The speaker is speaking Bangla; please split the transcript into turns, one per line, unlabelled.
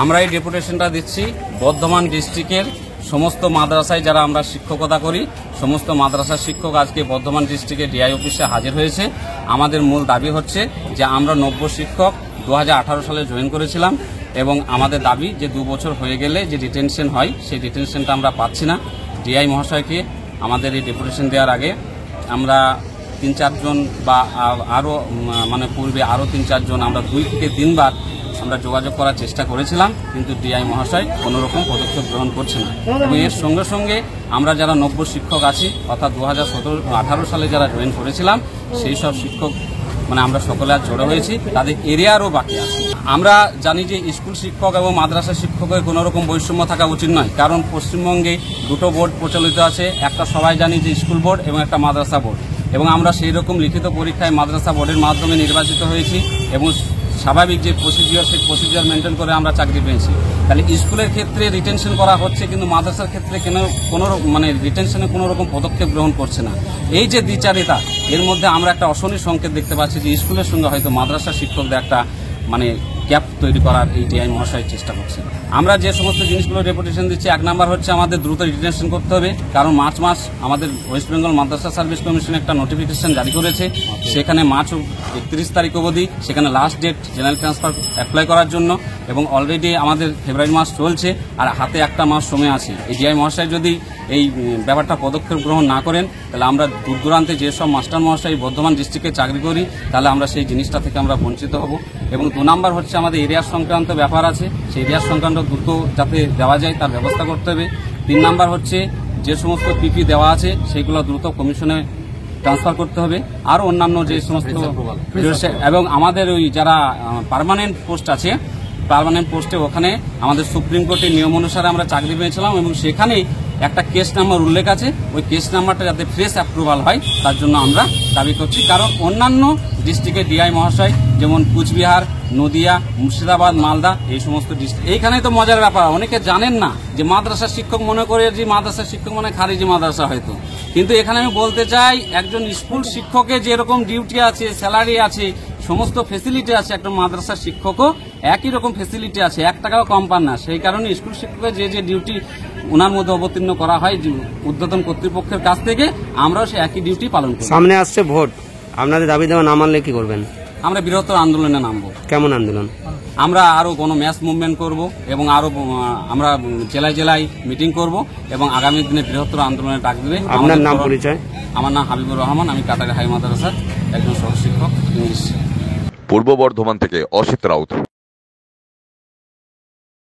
আমরা এই ডেপুটেশনটা দিচ্ছি বর্ধমান ডিস্ট্রিক্টের সমস্ত মাদ্রাসায় যারা আমরা শিক্ষকতা করি, সমস্ত মাদ্রাসার শিক্ষক আজকে বর্ধমান ডিস্ট্রিক্টের ডিআই অফিসে হাজির হয়েছে। আমাদের মূল দাবি হচ্ছে যে আমরা 90 শিক্ষক 2018 সালে জয়েন করেছিলাম এবং আমাদের দাবি যে 2 বছর হয়ে গেলে যে ডিটেনশন হয় সেই ডিটেনশনটা আমরা পাচ্ছি না। ডিআই মহাশয়কে আমাদের এই ডেপুটেশন দেওয়ার আগে আমরা 3-4 জন বা আরও মানে পূর্বে আরও 3-4 জন আমরা 2 থেকে 3 বার আমরা যোগাযোগ করার চেষ্টা করেছিলাম, কিন্তু ডিআই মহাশয় কোনোরকম পদক্ষেপ গ্রহণ করছে না। এবং এর সঙ্গে সঙ্গে আমরা যারা 90 শিক্ষক আছি অর্থাৎ 2018 সালে যারা জয়েন করেছিলাম সেই সব শিক্ষক মানে আমরা সকলে আজ জড়ো হয়েছি, তাদের এরিয়ারও বাকি আছে। আমরা জানি যে স্কুল শিক্ষক এবং মাদ্রাসা শিক্ষকের কোনো রকম বৈষম্য থাকা উচিত নয়, কারণ পশ্চিমবঙ্গে 2টো বোর্ড প্রচলিত আছে, একটা সবাই জানি যে স্কুল বোর্ড এবং একটা মাদ্রাসা বোর্ড। এবং আমরা সেই রকম লিখিত পরীক্ষায় মাদ্রাসা বোর্ডের মাধ্যমে নির্বাচিত হয়েছি এবং স্বাভাবিক যে প্রসিডিওর সেই প্রসিডিওর মেনটেন করে আমরা চাকরি পেয়েছি। তাহলে স্কুলের ক্ষেত্রে রিটেনশন করা হচ্ছে, কিন্তু মাদ্রাসার ক্ষেত্রে কোনো মানে রিটেনশনে কোনো রকম পদক্ষেপ গ্রহণ করছে না। এই যে দ্বিচারিতা, এর মধ্যে আমরা একটা অশনি সংকেত দেখতে পাচ্ছি যে স্কুলের সঙ্গে হয়তো মাদ্রাসা শিক্ষকদের একটা মানে গ্যাপ তৈরি করার এই ডিআই মহাশয় চেষ্টা করছে। আমরা যে সমস্ত জিনিসগুলো ডেপুটেশন দিচ্ছি, 1 নাম্বার হচ্ছে আমাদের দ্রুত ডিটেনশন করতে হবে, কারণ মার্চ মাস আমাদের West Bengal Madrasah Service Commission একটা নোটিফিকেশন জারি করেছে, সেখানে মার্চ 31 তারিখ অবধি সেখানে last date general transfer apply করার জন্য, এবং অলরেডি আমাদের ফেব্রুয়ারি মাস চলছে আর হাতে 1টা মাস সময় আছে। এই ডিআই মহাশয় যদি এই ব্যাপারটা পদক্ষেপ গ্রহণ না করেন, তাহলে আমরা দূর দূরান্তে যেসব মাস্টার মহাশয় বর্ধমান ডিস্ট্রিক্টে চাকরি করি, তাহলে আমরা সেই জিনিসটা থেকে আমরা বঞ্চিত হব। এবং 2 নাম্বার হচ্ছে আমাদের এরিয়ার সংক্রান্ত ব্যাপার আছে, সেই এরিয়ার সংক্রান্ত দ্রুত যাতে দেওয়া যায় তার ব্যবস্থা করতে হবে। 3 নাম্বার হচ্ছে যে সমস্ত পিপি দেওয়া আছে সেগুলো দ্রুত কমিশনে ট্রান্সফার করতে হবে। আর অন্যান্য যে সমস্ত এবং আমাদের ওই যারা পার্মানেন্ট পোস্ট আছে, পার্মানেন্ট পোস্টে ওখানে আমাদের সুপ্রিম কোর্টের নিয়ম অনুসারে আমরা চাকরি পেয়েছিলাম এবং সেখানে একটা কেস নাম্বার উল্লেখ আছে, ওই কেস নাম্বারটা যাতে ফ্রেশ অ্যাপ্রুভাল হয় তার জন্য আমরা দাবি করছি। কারণ অন্যান্য ডিস্ট্রিক্টের ডিআই মহাশয় যেমন কুচবিহার, নদিয়া, মুর্শিদাবাদ, মালদা এই সমস্ত ডিস্ট্রিক্ট, এইখানে তো মজার ব্যাপার, অনেকে জানেন না যে মাদ্রাসা শিক্ষক মনে করে যে মাদ্রাসা শিক্ষক মানে খারিজি মাদ্রাসা হয়তো, কিন্তু এখানে আমি বলতে চাই একজন স্কুল শিক্ষকের যেরকম ডিউটি আছে, স্যালারি আছে, সমস্ত ফেসিলিটি আছে, একটা মাদ্রাসা শিক্ষকও একই রকম ফেসিলিটি আছে, 1 টাকাও কম পান না। সেই কারণে স্কুল শিক্ষকের যে ডিউটি ওনার মধ্যে অবতীর্ণ করা হয় ঊর্ধ্বতন কর্তৃপক্ষের কাছ থেকে, আমরাও সেই একই ডিউটি পালন করি।
সামনে আসছে ভোট, আপনাদের দাবি দেওয়া না মানলে কি করবেন?
আমরা বৃহত্তর আন্দোলনে নামবো।
কেমন আন্দোলন?
আমরা আরো ম্যাস মুভমেন্ট করব এবং আরো আমরা জেলায় জেলায় মিটিং করব এবং আগামী দিনে বৃহত্তর আন্দোলনের ডাক দেবে।
আপনার নাম পরিচয়?
আমার নাম হাবিবুর রহমান, আমি কাটারি হাই মাদ্রাসার একজন সহশিক্ষক ইংলিশ।
পূর্ব বর্ধমান থেকে অসিত রাউত।